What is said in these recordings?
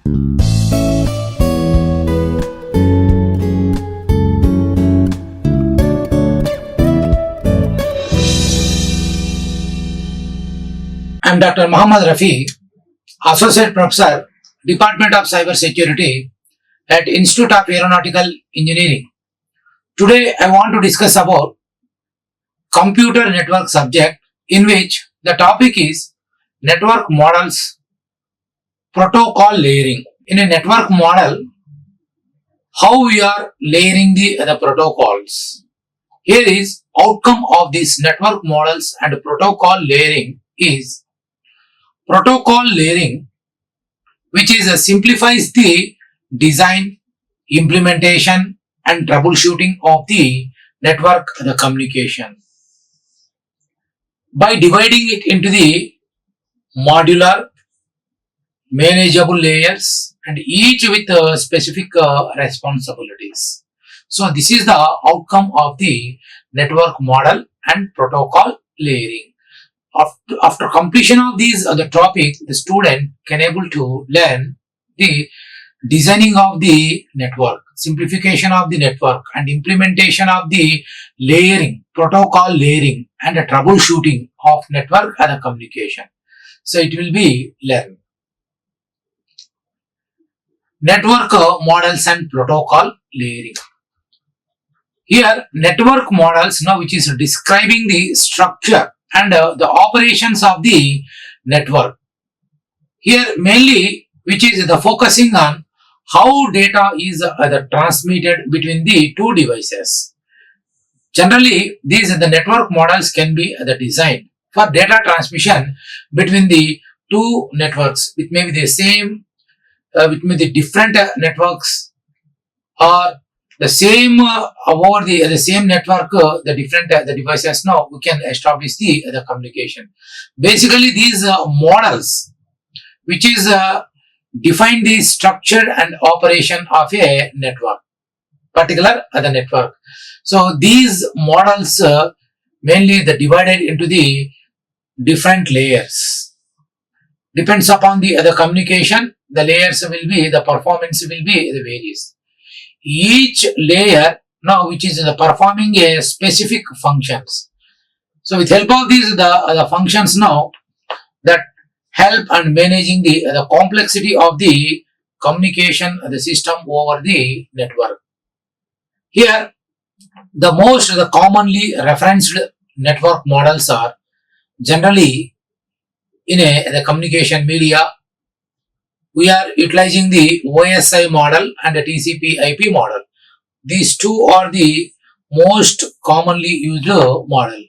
I am Dr. Mahammad Rafi, Associate Professor, Department of Cyber Security at Institute of Aeronautical Engineering. Today I want to discuss about computer network subject, in which the topic is network models, protocol layering. In a network model, how we are layering the protocols. Here is outcome of these network models and protocol layering is protocol layering, which is simplifies the design, implementation and troubleshooting of the network communication by dividing it into the modular, manageable layers and each with specific responsibilities. So this is the outcome of the network model and protocol layering. After completion of these the topic, the student can able to learn the designing of the network, simplification of the network and implementation of the layering, protocol layering and the troubleshooting of network and communication. So it will be learned. Network models and protocol layering. Here network models now, which is describing the structure and the operations of the network. Here mainly, which is the focusing on how data is transmitted between the two devices. Generally, these the network models can be designed for data transmission between the two networks. It may be the same, it may be the different networks, or the same over the same network, the different the devices. Now we can establish the communication. Basically, these models, which is define the structure and operation of a network, particular the network. So these models mainly divided into the different layers. Depends upon the communication, the layers will be, the performance will be the various. Each layer now, which is performing a specific functions. So with help of these the functions now that help and managing the complexity of the communication the system over the network. Here the most commonly referenced network models are generally in the communication media. We are utilizing the OSI model and the TCP/IP model. These two are the most commonly used model.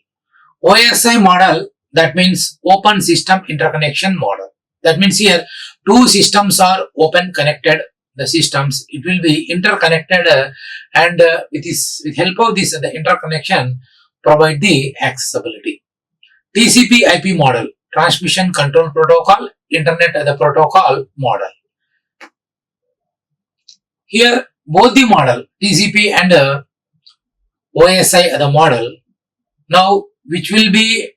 OSI model, that means Open System Interconnection model. That means here two systems are open connected. The systems, it will be interconnected and with help of this the interconnection provide the accessibility. TCP/IP model, Transmission Control Protocol, Internet the protocol model. Here both the model TCP and OSI the model now, which will be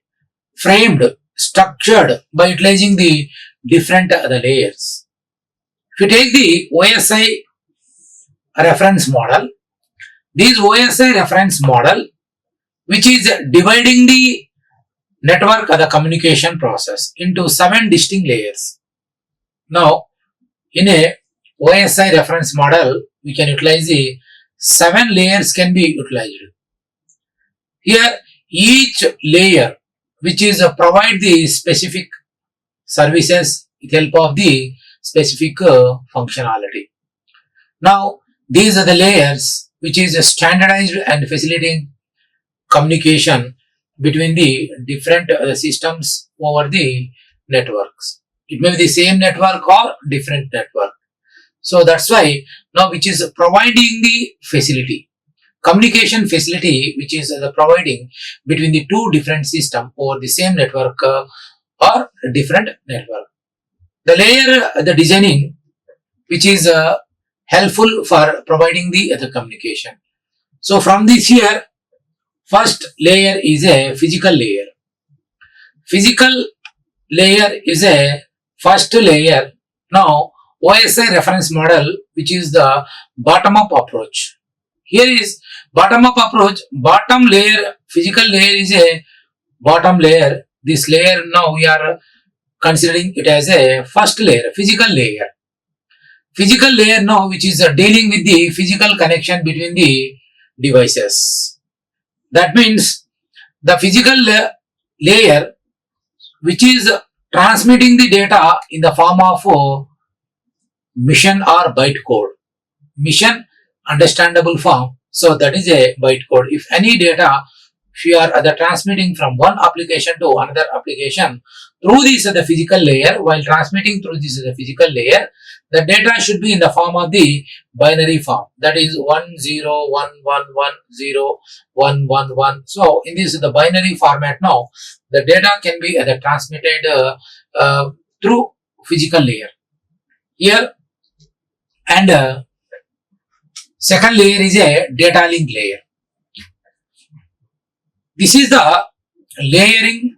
framed, structured by utilizing the different the layers. If you take the OSI reference model, this OSI reference model, which is dividing the network the communication process into 7 distinct layers. Now in a OSI reference model, we can utilize the 7 layers can be utilized. Here each layer, which is provide the specific services with help of the specific functionality. Now these are the layers which is standardized and facilitating communication between the different systems over the networks. It may be the same network or different network. So that's why now, which is providing the facility, communication facility, which is providing between the two different systems over the same network or different network. The layer the designing, which is helpful for providing the communication. So from this here, first layer is a physical layer. Physical layer is a first layer now OSI reference model, which is the bottom-up approach. Here is bottom-up approach. Bottom layer, physical layer is a bottom layer. This layer now we are considering it as a first layer, physical layer. Physical layer now, which is dealing with the physical connection between the devices. That means the physical layer, which is transmitting the data in the form of mission or byte code. Mission understandable form. So that is a byte code. If any data we are transmitting from one application to another application through this the physical layer, while transmitting through this the physical layer, the data should be in the form of the binary form. That is 10110111. So in this the binary format now, the data can be transmitted through physical layer. Here and second layer is a data link layer. This is the layering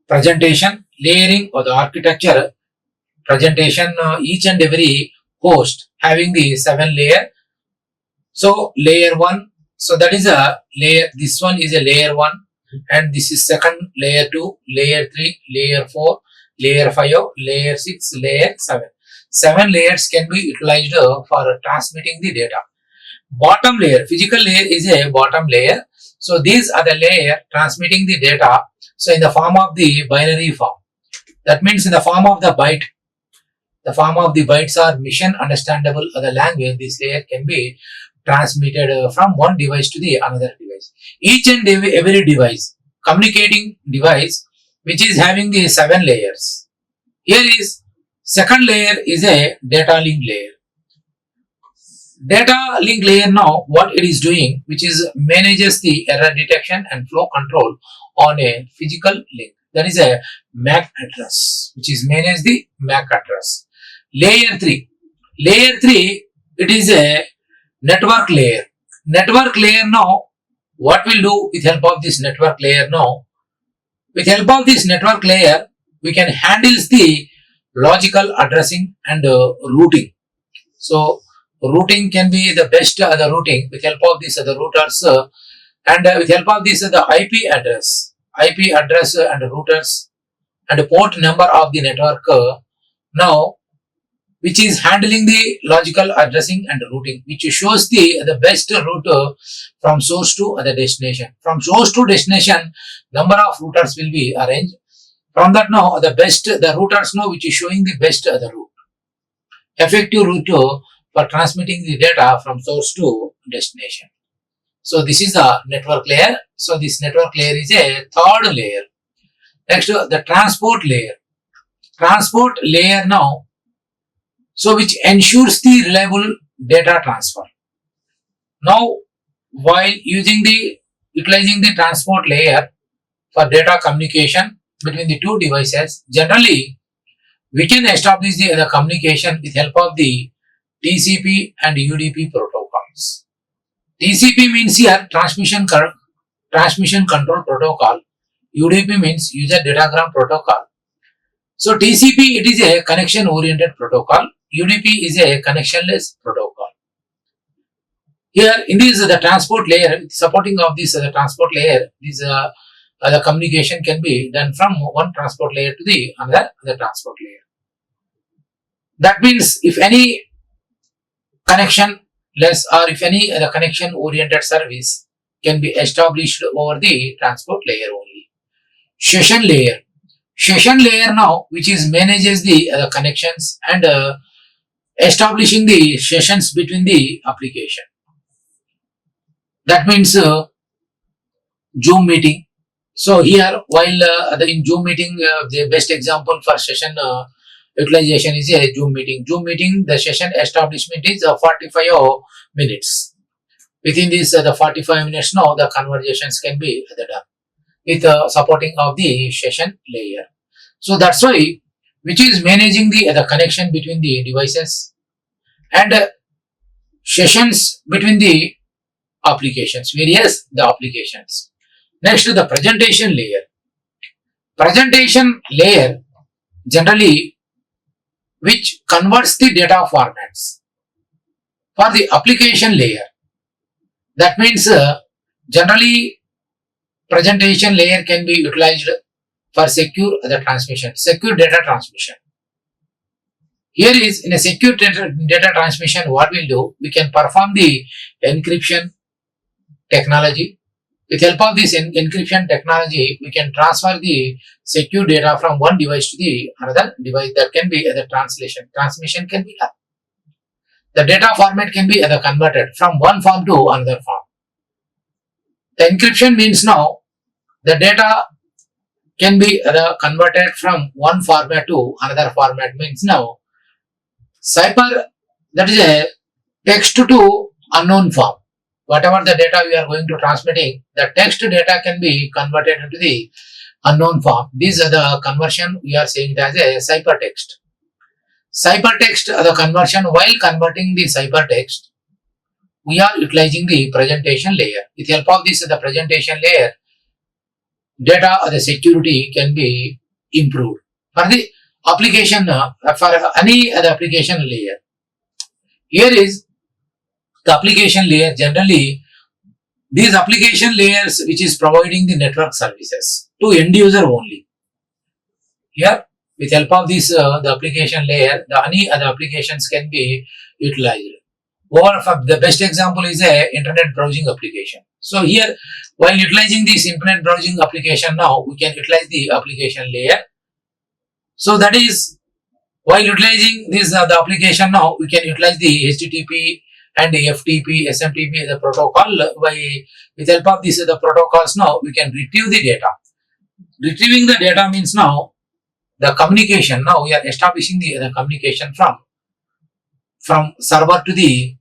presentation, layering or the architecture presentation, each and every host having the 7 layer. So layer 1, so that is a layer, this one is a layer 1, and this is second, layer 2, layer 3, layer 4, layer 5, layer 6, layer 7. 7 layers can be utilized for transmitting the data. Bottom layer, physical layer is a bottom layer. So these are the layer transmitting the data. So in the form of the binary form. That means in the form of the byte. The form of the bytes are mission understandable other language. This layer can be transmitted from one device to the another device. Each and every device, communicating device, which is having the 7 layers. Here is second layer is a data link layer. Data link layer now, what it is doing, which is manages the error detection and flow control on a physical link. That is a MAC address, which is manage the MAC address. Layer 3. Layer 3, it is a network layer. Network layer now, what we'll do with help of this network layer now? With help of this network layer, we can handle the logical addressing and routing. So routing can be the best the routing with help of this the routers and with help of this the IP address and routers and port number of the network now, which is handling the logical addressing and routing, which shows the best route from source to the destination. From source to destination, number of routers will be arranged. From that now, the routers now, which is showing the best the route, effective route for transmitting the data from source to destination. So this is the network layer. So this network layer is a third layer. Next, the transport layer. Transport layer now, so which ensures the reliable data transfer. Now, while utilizing the transport layer for data communication between the two devices, generally we can establish the communication with help of the TCP and UDP protocols. TCP means here transmission control protocol. UDP means user datagram protocol. So TCP, it is a connection oriented protocol. UDP is a connectionless protocol. Here in this the transport layer, supporting of this the transport layer, this the communication can be done from one transport layer to the another transport layer. That means if any connection less or if any the connection oriented service can be established over the transport layer only. Session layer. Session layer now, which is manages the connections and establishing the sessions between the application. That means Zoom meeting. So here, while in Zoom meeting, the best example for session utilization is a Zoom meeting. Zoom meeting, the session establishment is 45 minutes. Within this, the 45 minutes now, the conversations can be done with supporting of the session layer. So that's why, which is managing the connection between the devices and sessions between the applications, various the applications. Next, the presentation layer. Presentation layer generally which converts the data formats for the application layer. That means generally presentation layer can be utilized for secure data transmission. Here is in a secure data transmission, what we'll do, we can perform the encryption technology. With help of this encryption technology, we can transfer the secure data from one device to the another device. That can be either transmission can be done. The data format can be either converted from one form to another form. The encryption means now the data can be either converted from one format to another format, means now cipher, that is a text to unknown form. Whatever the data we are going to transmitting, the text data can be converted into the unknown form. These are the conversion we are saying it as a ciphertext. Ciphertext, the conversion, while converting the ciphertext, we are utilizing the presentation layer. With help of this, the presentation layer, data or the security can be improved. For the application, for any other application layer, here is the application layer. Generally, these application layers which is providing the network services to end user only. Here, with help of this the application layer, any other applications can be utilized. The best example is a internet browsing application. So here, while utilizing this internet browsing application, now we can utilize the application layer. So that is, while utilizing this the application, now we can utilize the HTTP and the FTP, SMTP, the protocol. With help of this the protocols, now we can retrieve the data. Retrieving the data means now the communication. Now we are establishing the communication from server to the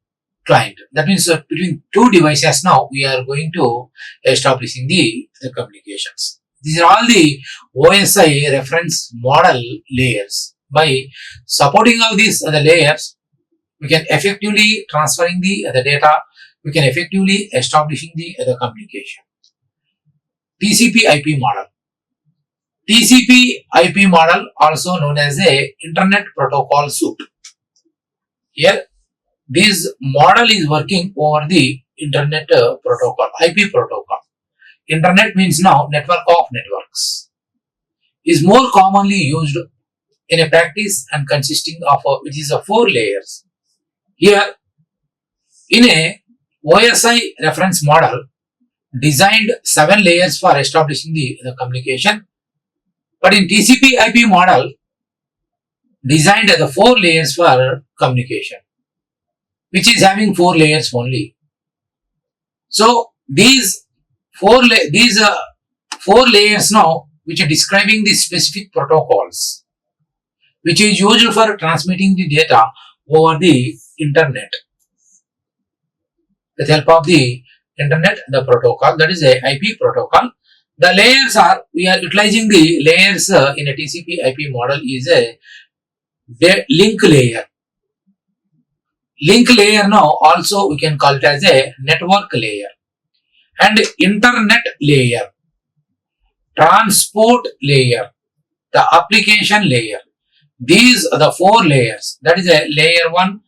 client. That means between two devices, now we are going to establishing the communications. These are all the OSI reference model layers. By supporting all these the layers, we can effectively transferring the data. We can effectively establishing the communication. TCP/IP model. TCP/IP model, also known as a Internet Protocol Suite. Here, this model is working over the Internet protocol, IP protocol. Internet means now network of networks. Is more commonly used in a practice and consisting of which is 4 layers. Here, in a OSI reference model, designed 7 layers for establishing the communication. But in TCP/IP model, designed the 4 layers for communication, which is having 4 layers only. So these 4 layers now, which are describing the specific protocols, which is used for transmitting the data over the internet. With help of the internet, the protocol, that is a IP protocol. The layers are, we are utilizing the layers in a TCP/IP model is a link layer. Link layer now also we can call it as a network layer, and internet layer, transport layer, the application layer. These are the 4 layers. That is a layer 1,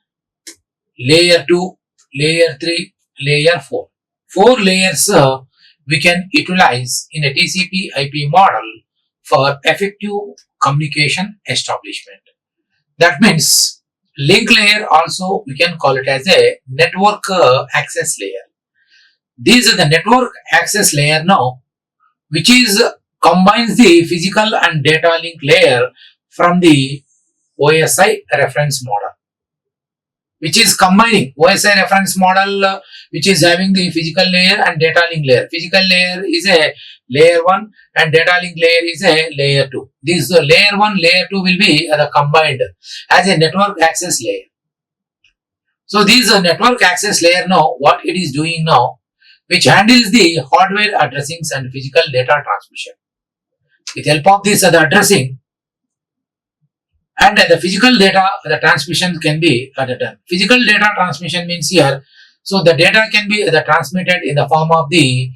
layer 2, layer 3, layer 4. 4 layers we can utilize in a TCP/IP model for effective communication establishment. That means link layer also we can call it as a network access layer. These are the network access layer now, which is combines the physical and data link layer from the OSI reference model, which is combining OSI reference model, which is having the physical layer and data link layer. Physical layer is a layer 1 and data link layer is a layer 2. This layer 1, layer 2 will be combined as a network access layer. So this network access layer now, what it is doing now, which handles the hardware addressings and physical data transmission. With help of this the addressing and the physical data, the transmission can be done. Physical data transmission means here, so the data can be transmitted in the form of the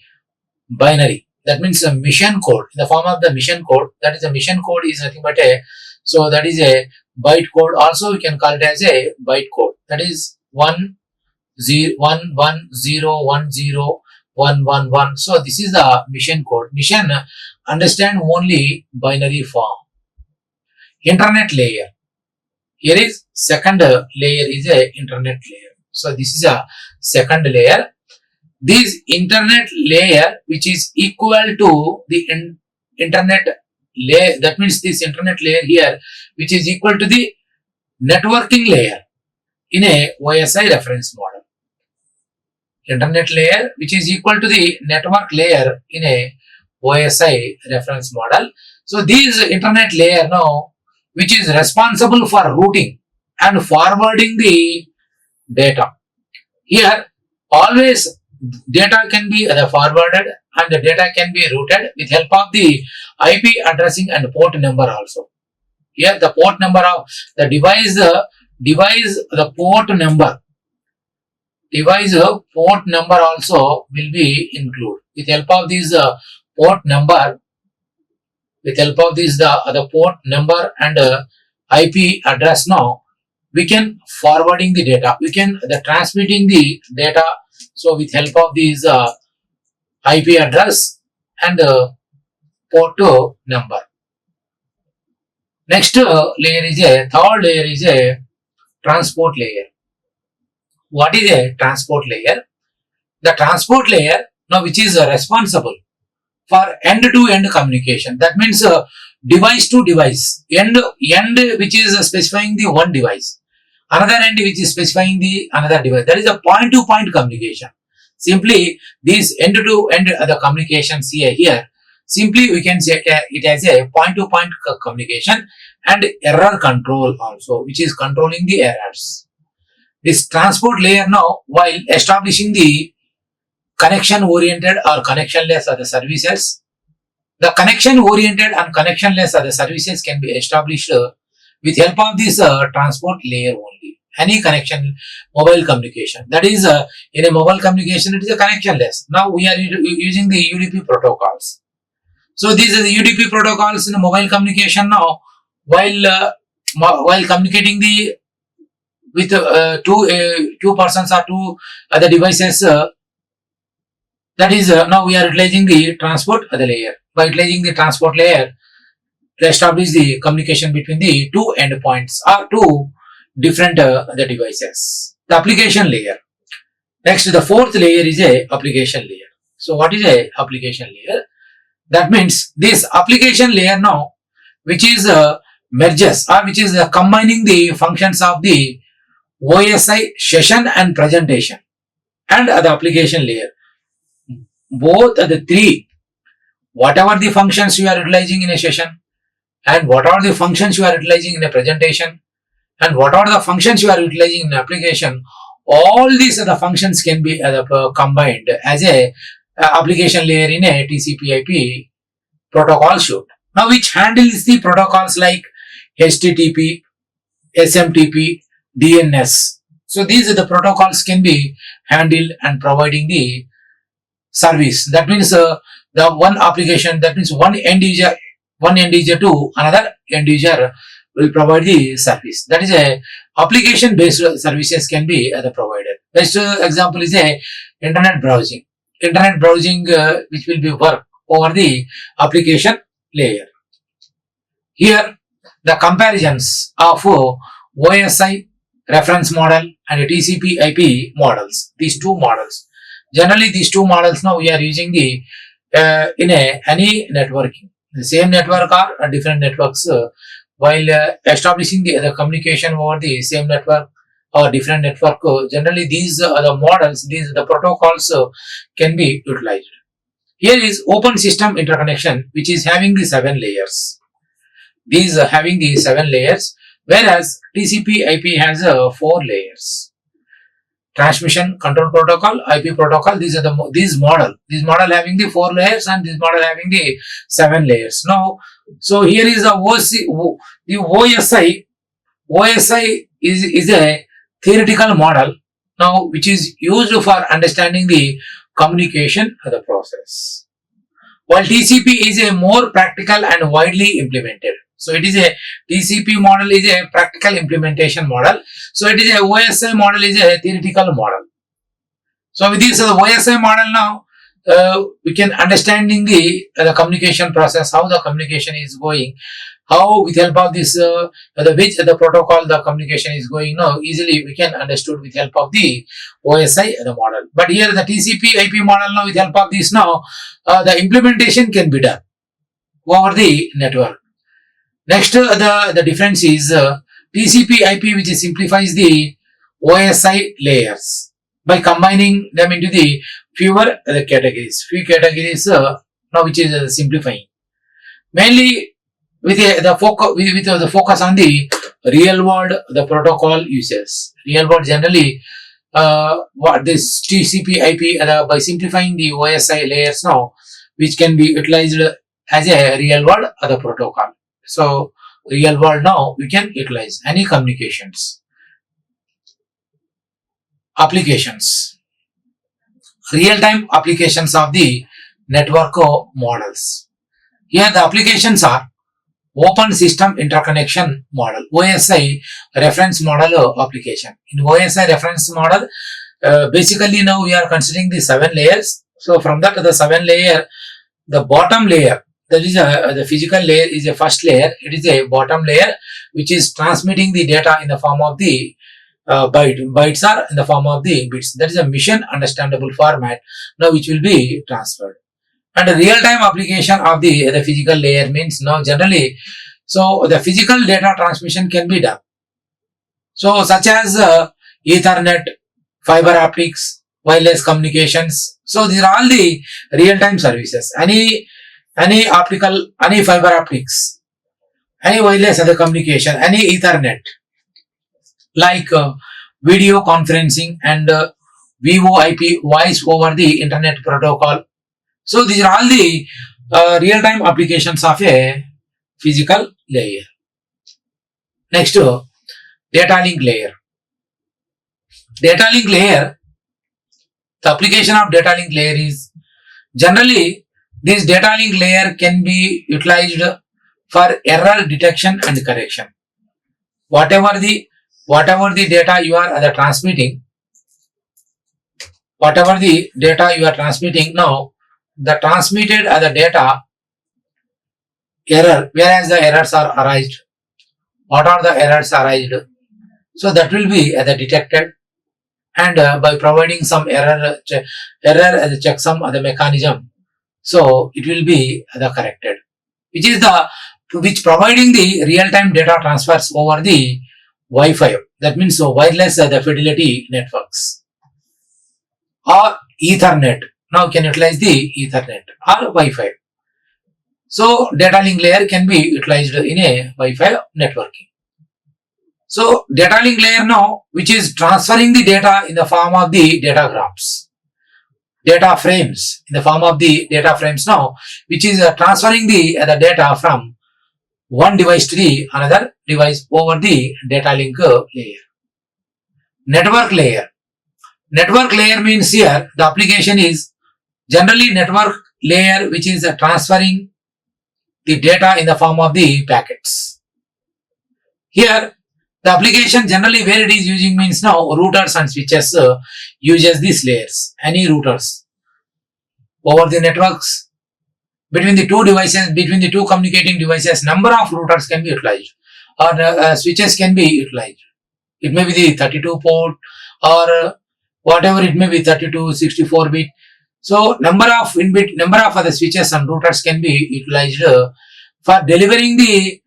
binary. That means a mission code, in the form of the mission code. That is a mission code is nothing but a, so that is a byte code. Also, we can call it as a byte code. That is 1 0 1 1 0 1 0 1 1 1. So this is the mission code. Mission understand only binary form. Internet layer. Here is second layer is a internet layer. So this is a second layer. This internet layer which is equal to the internet layer, that means this internet layer here which is equal to the networking layer in a OSI reference model. Internet layer which is equal to the network layer in a OSI reference model. So this internet layer now which is responsible for routing and forwarding the data. Here always data can be forwarded and the data can be routed with help of the IP addressing and port number also. Here the port number of the device port number also will be included. With help of this port number, the port number and IP address now, we can forwarding the data, we can transmitting the data. So with help of these IP address and port number. Next third layer is a transport layer. What is a transport layer? The transport layer now which is responsible for end-to-end communication. That means device to device. End which is specifying the one device. Another end which is specifying the another device. That is a point-to-point communication. Simply this end-to-end the communications here. Simply we can say it as a point-to-point communication and error control also, which is controlling the errors. This transport layer now, while establishing the connection-oriented or connectionless other services, the connection-oriented and connectionless other services can be established with help of this transport layer only. Any connection, mobile communication. That is, in a mobile communication, it is a connectionless. Now we are using the UDP protocols. So these are the UDP protocols in a mobile communication now. While communicating the with two persons or two other devices, that is now we are utilizing the transport other layer. By utilizing the transport layer to establish the communication between the two endpoints or two different the devices. The application layer. Next, the fourth layer is a application layer. So what is a application layer? That means this application layer now, which is merges or which is combining the functions of the OSI session and presentation and the application layer. Both the three, whatever the functions you are utilizing in a session and what are the functions you are utilizing in a presentation and what are the functions you are utilizing in an application, all these other functions can be combined as a application layer in a TCP/IP protocol suite. Now, which handles the protocols like HTTP, SMTP, DNS. So these are the protocols can be handled and providing the service. That means the one application, that means one end user to another end user will provide the service. That is a application based services can be provided. Best example is a internet browsing. Internet browsing which will be work over the application layer. Here the comparisons of OSI reference model and TCP/IP models. These two models. Generally, these two models now we are using the in any networking. The same network or different networks while establishing the other communication over the same network or different network. Generally, these are the models, these are the protocols can be utilized. Here is open system interconnection, which is having the 7 layers. These are having the 7 layers, whereas TCP/IP has 4 layers. Transmission control protocol, IP protocol. These are this model having the 4 layers and this model having the 7 layers. Now, so here is the OSI. OSI is a theoretical model now which is used for understanding the communication of the process. while TCP is a more practical and widely implemented. So it is a TCP model is a practical implementation model. So it is a OSI model is a theoretical model. So with this OSI model now, we can understanding the communication process, how the communication is going, how with help of this the protocol the communication is going now, easily we can understood with help of the OSI the model. But here the TCP IP model now, with help of this now, the implementation can be done over the network. Next, the difference is TCP IP, which simplifies the OSI layers by combining them into the fewer categories. Few categories now, which is simplifying. Mainly with the focus on the real world the protocol uses. Real world generally what this TCP IP by simplifying the OSI layers now, which can be utilized as a real world the protocol. So real world now we can utilize any communications. Applications. Real-time applications of the network models. Here the applications are Open System Interconnection Model, OSI reference model application. In OSI reference model, basically now we are considering the 7 layers. So from that the 7 layer, the bottom layer, that is the physical layer is a first layer. It is a bottom layer which is transmitting the data in the form of the bytes are in the form of the bits. That is a mission understandable format now which will be transferred. And the real-time application of the physical layer means now generally, so the physical data transmission can be done. So such as Ethernet, fiber optics, wireless communications. So these are all the real-time services. Any optical, any fiber optics, any wireless other communication, any Ethernet, like video conferencing and VoIP, voice over the internet protocol. So these are all the real-time applications of a physical layer. Next, data link layer. Data link layer, the application of data link layer is generally this data link layer can be utilized for error detection and correction. Whatever the data you are transmitting, now, the transmitted the data error, whereas the errors are arised. What are the errors arised? So that will be detected, and by providing some error checksum the mechanism, so it will be corrected, which providing the real-time data transfers over the Wi-Fi. That means so wireless the fidelity networks or Ethernet. Now can utilize the Ethernet or Wi-Fi. So data link layer can be utilized in a Wi-Fi networking. So data link layer now, which is transferring the data in the form of the datagrams, data frames in the form of the data frames now, which is transferring the data from one device to the another device over the data link layer. Network layer. Network layer means here the application is generally network layer which is transferring the data in the form of the packets. Here the application generally where it is using means now routers and switches uses these layers. Any routers over the networks between the two devices, between the two communicating devices, number of routers can be utilized or switches can be utilized. It may be the 32 port or whatever it may be, 32, 64 bit. So number of other switches and routers can be utilized for delivering the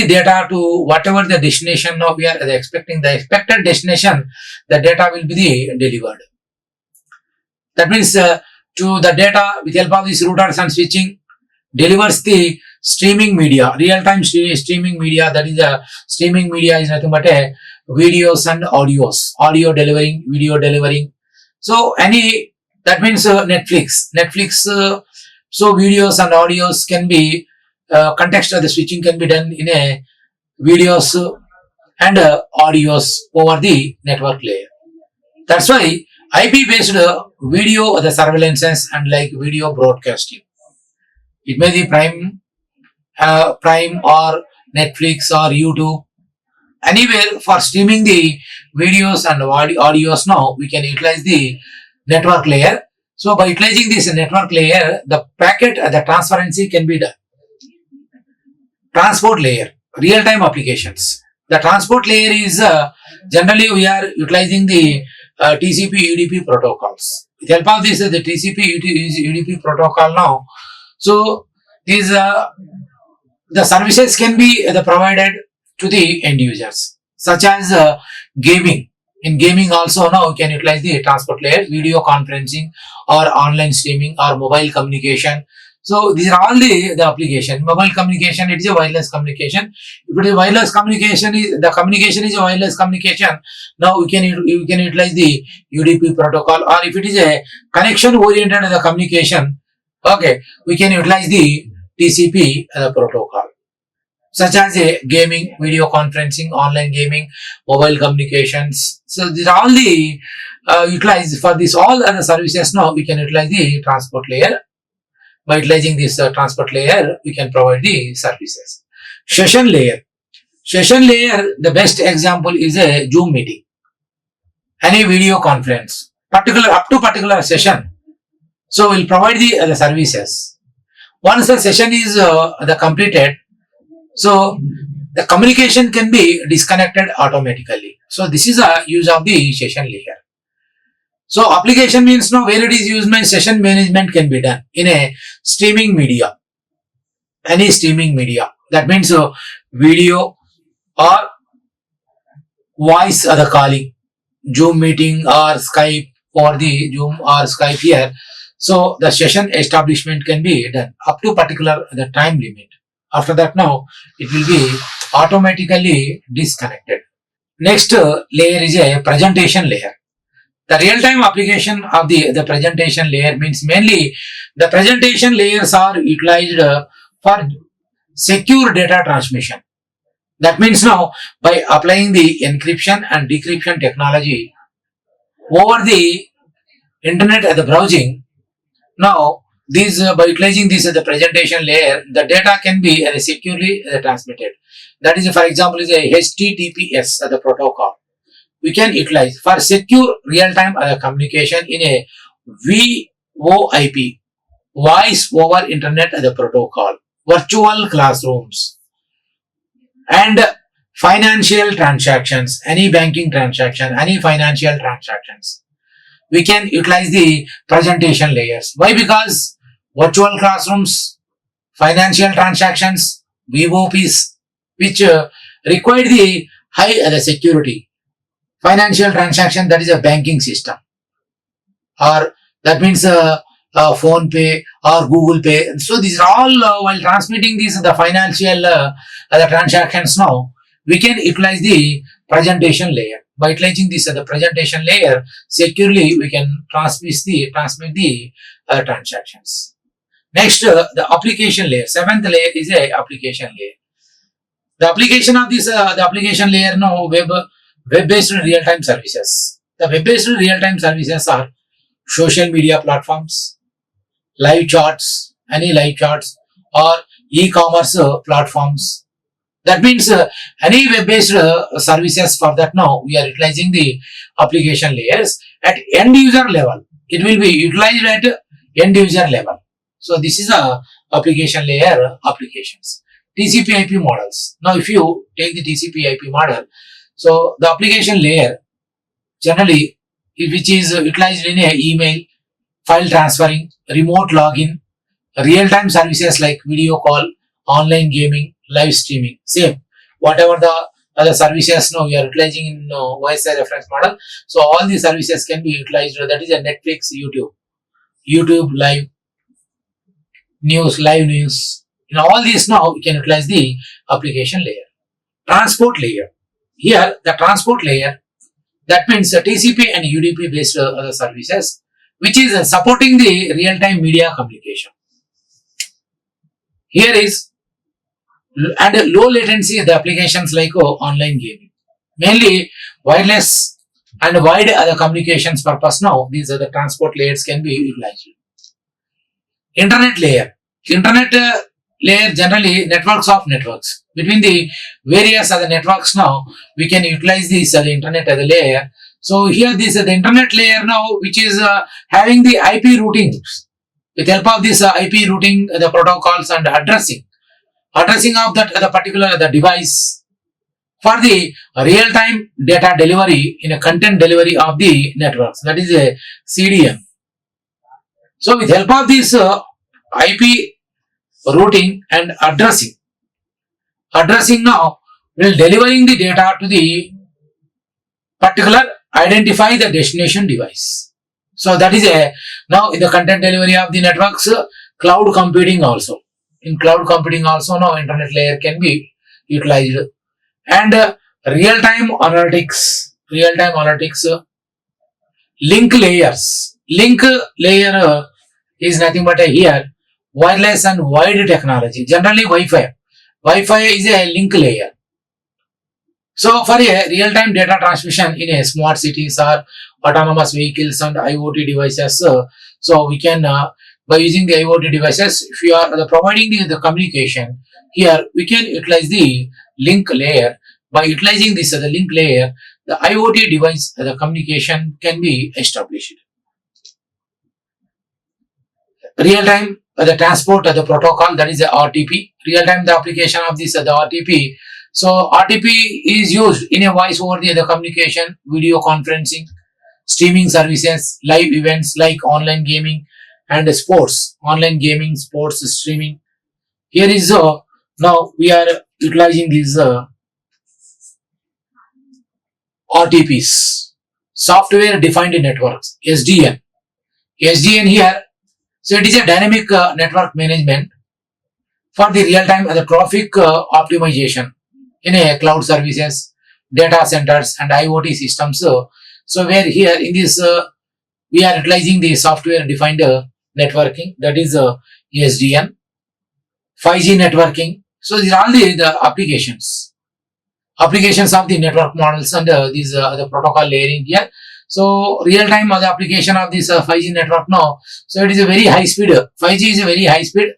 data to whatever the destination now we are expecting. The expected destination, the data will be delivered. That means to the data with help of these routers and switching delivers the streaming media, real-time streaming media. That is the streaming media is nothing but videos and audio delivering, video delivering. So that means Netflix. So videos and audios can be context of the switching can be done in a videos and audios over the network layer. That's why IP based video the surveillances and like video broadcasting. It may be Prime or Netflix or YouTube. Anywhere for streaming the videos and audios now we can utilize the network layer. So by utilizing this network layer, the packet the transparency can be done. Transport layer, real-time applications. The transport layer is generally we are utilizing the TCP UDP protocols. With help of this the TCP UDP protocol now. So these the services can be provided to the end users, such as gaming. In gaming also now we can utilize the transport layer, video conferencing or online streaming or mobile communication. So these are all the application. Mobile communication, it is a wireless communication. If it is wireless communication, the communication is a wireless communication. Now we can utilize the UDP protocol, or if it is a connection oriented the communication, okay, we can utilize the TCP protocol, such as a gaming, video conferencing, online gaming, mobile communications. So these are all the utilized for this all other services. Now we can utilize the transport layer. By utilizing this transport layer, we can provide the services. Session layer. Session layer, the best example is a Zoom meeting, any video conference, particular up to particular session. So we'll provide the services. Once the session is completed, so the communication can be disconnected automatically. So this is a use of the session layer. So application means now where it is used, my session management can be done in a streaming media, any streaming media. That means video or voice the calling, Zoom meeting or Skype, for the Zoom or Skype here. So the session establishment can be done up to particular the time limit. After that now it will be automatically disconnected. Next layer is a presentation layer. The real-time application of the presentation layer means mainly the presentation layers are utilized for secure data transmission. That means now by applying the encryption and decryption technology over the internet at the browsing, now these by utilizing this as the presentation layer, the data can be securely transmitted. That is, for example, is a HTTPS the protocol. We can utilize for secure real-time communication in a VoIP, voice over internet the protocol, virtual classrooms, and financial transactions, any banking transaction, any financial transactions. We can utilize the presentation layers. Why? Because virtual classrooms, financial transactions, VOPs, which require the high security. Financial transaction, that is a banking system, or that means phone pay or Google Pay. So these are all while transmitting these the financial the transactions. Now we can utilize the presentation layer. By utilizing this the presentation layer, securely we can transmit the transactions. Next, the application layer. Seventh layer is a application layer. The application of this the application layer now web-based real-time services. The web-based real-time services are social media platforms, live charts, any live charts, or e-commerce platforms. That means any web-based services. For that now we are utilizing the application layers at end user level. It will be utilized at end user level. So this is a application layer applications. TCP/IP models. Now if you take the TCP/IP model, so the application layer generally which is utilized in a email, file transferring, remote login, real-time services like video call, online gaming, live streaming. Same, whatever the other services now we are utilizing in OSI reference model. So all these services can be utilized. That is a Netflix, YouTube live news, live news. In all these now we can utilize the application layer. Transport layer. Here the transport layer, that means TCP and UDP based other services, which is supporting the real-time media communication. Here is and low latency the applications like online gaming, mainly wireless and wide other communications purpose. Now these are the transport layers can be utilized. Internet layer. Internet layer generally networks of networks. Between the various other networks now, we can utilize this internet as a layer. So here this is the internet layer now, which is having the IP routing. With help of this IP routing, the protocols and addressing of that the particular the device for the real-time data delivery in a content delivery of the networks. That is a CDN. So with help of this IP routing and addressing now will delivering the data to the particular identify the destination device. So that is a now in the content delivery of the networks, cloud computing also. In cloud computing also now internet layer can be utilized, and real-time analytics, link layers. Link layer is nothing but here wireless and wide technology. Generally Wi-Fi. Wi-Fi is a link layer. So for a real-time data transmission in a smart cities or autonomous vehicles and IoT devices, so we can by using the IoT devices, if you are providing the communication, here we can utilize the link layer. By utilizing this the link layer, the IoT device the communication can be established. Real time the transport the protocol, that is the RTP. Real time the application of this the RTP. So RTP is used in a voice over the communication, video conferencing, streaming services, live events like online gaming and sports, sports streaming. Here is now we are utilizing these RTPs, software defined networks, SDN. SDN here, so it is a dynamic network management for the real time the traffic optimization in a cloud services, data centers and IoT systems. So where here in this we are utilizing the software defined networking, that is SDN, 5G networking. So these are all the applications of the network models and these the protocol layering here. So real time the application of this 5G network now. So it is a very high speed. 5G is a very high speed,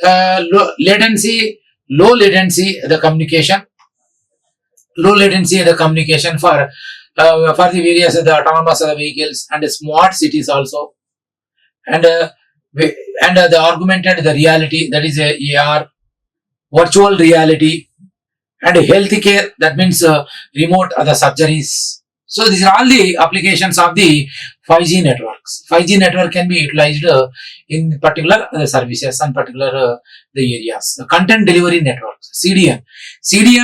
low latency the communication, for the various the autonomous vehicles and smart cities also, and the augmented the reality, that is a AR, virtual reality, and healthcare, that means remote other surgeries. So these are all the applications of the 5G networks. 5G network can be utilized in particular services and particular the areas. The content delivery networks, CDN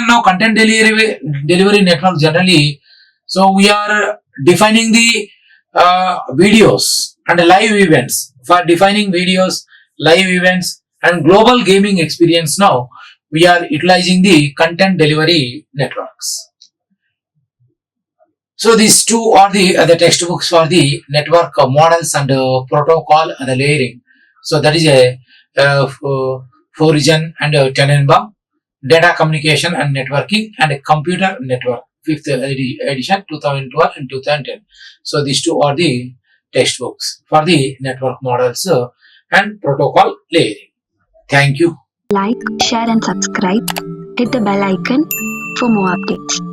now content delivery network generally. So we are defining the videos and live events. For defining videos, live events and global gaming experience now, we are utilizing the content delivery networks. So these two are the textbooks for the network models and protocol and the layering. So that is a Fourigen and Tenenbaum, data communication and networking and a computer network, 5th edition 2012 and 2010. So these two are the textbooks for the network models and protocol layering. Thank you. Like, share and subscribe. Hit the bell icon for more updates.